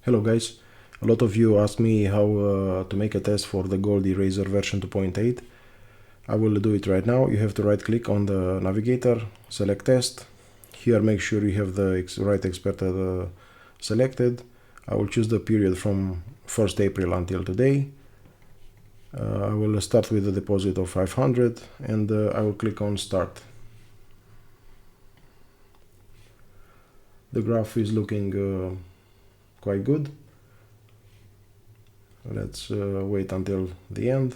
Hello guys, a lot of you asked me how to make a test for the Goldie Razor version 2.8. I will do it right now. You have to right click on the navigator, select test. Here make sure you have the right expert selected. I will choose the period from 1st April until today. I will start with a deposit of 500 and I will click on start. The graph is looking quite good. Let's wait until the end.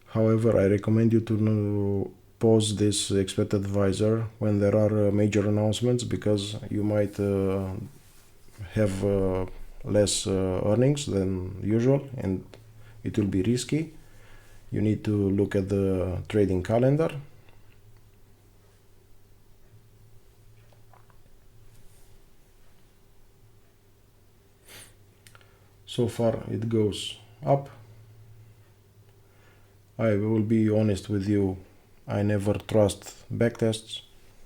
However, I recommend you to pause this expert advisor when there are major announcements, because you might have less earnings than usual and it will be risky. You need to look at the trading calendar. So far it goes up. I will be honest with you, I never trust backtests.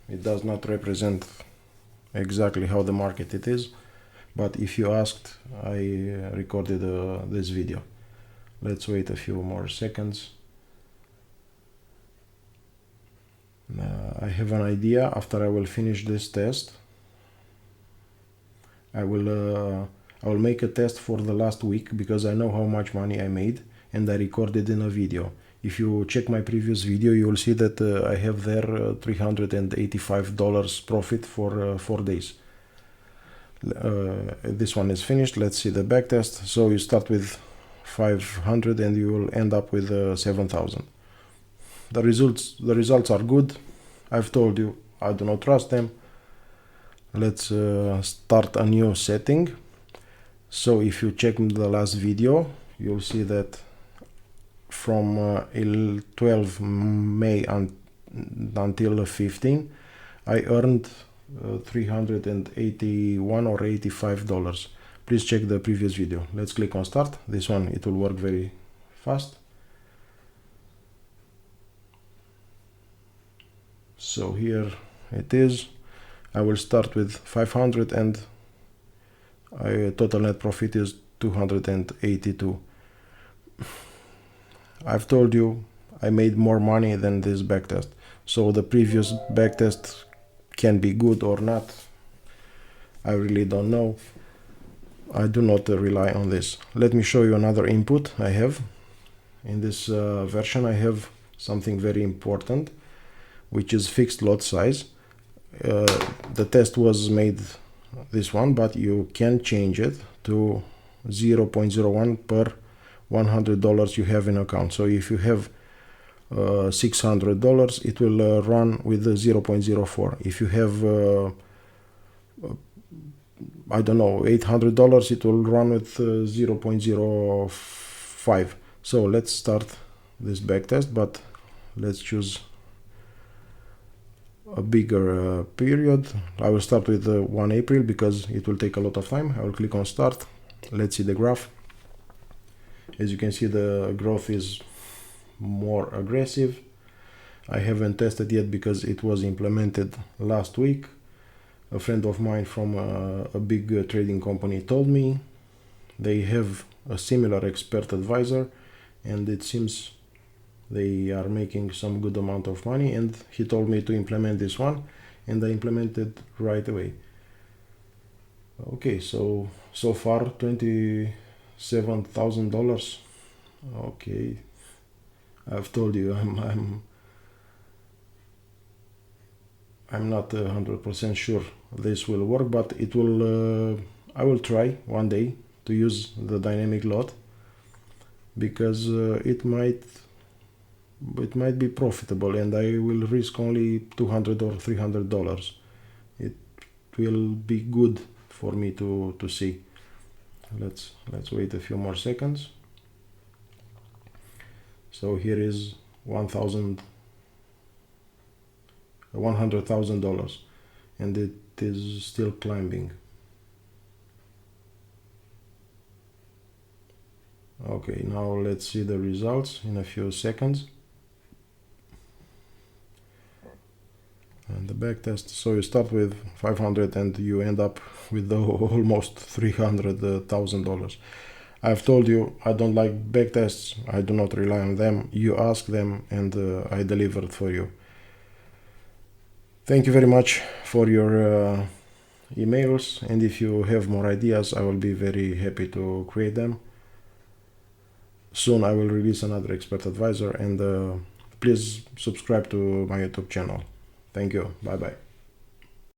It does not represent exactly how the market it is, but if you asked, I recorded this video. Let's wait a few more seconds. I have an idea. After I will finish this test, I will make a test for the last week, because I know how much money I made and I recorded in a video. If you check my previous video, you will see that I have there $385 profit for 4 days. This one is finished. Let's see the backtest. So you start with 500 and you will end up with 7,000. The results are good. I've told you I do not trust them. Let's start a new setting. So if you check the last video, you'll see that from 12 May until 15, I earned $381 or $85. Please check the previous video. Let's click on start. This one, it will work very fast. So here it is. I will start with 500 and total net profit is 282. I've told you I made more money than this backtest. So the previous backtest can be good or not. I really don't know. I do not rely on this. Let me show you another input I have. In this version I have something very important, which is fixed lot size. The test was made this one, but you can change it to 0.01 per $100 you have in account. So if you have $600, it will run with 0.04. If you have I don't know, $800, it will run with 0.05. So let's start this backtest, but let's choose a bigger period. I will start with 1 April because it will take a lot of time. I will click on start. Let's see the graph. As you can see, the growth is more aggressive. I haven't tested yet because it was implemented last week. A friend of mine from a big trading company told me they have a similar expert advisor and it seems they are making some good amount of money, and he told me to implement this one and I implemented right away. Okay, so far $27,000. Okay, I've told you I'm not 100% sure this will work, but it will. I will try one day to use the dynamic lot, because it might be profitable and I will risk only $200 or $300. It will be good for me to see. Let's wait a few more seconds. So here is $100,000 and it is still climbing. Okay, now let's see the results in a few seconds. and the backtest. So you start with 500 and you end up with almost $300,000. I've told you I don't like backtests, I do not rely on them. You ask them and I delivered for you. Thank you very much for your emails, and if you have more ideas I will be very happy to create them. Soon I will release another expert advisor, and please subscribe to my YouTube channel. Thank you. Bye bye.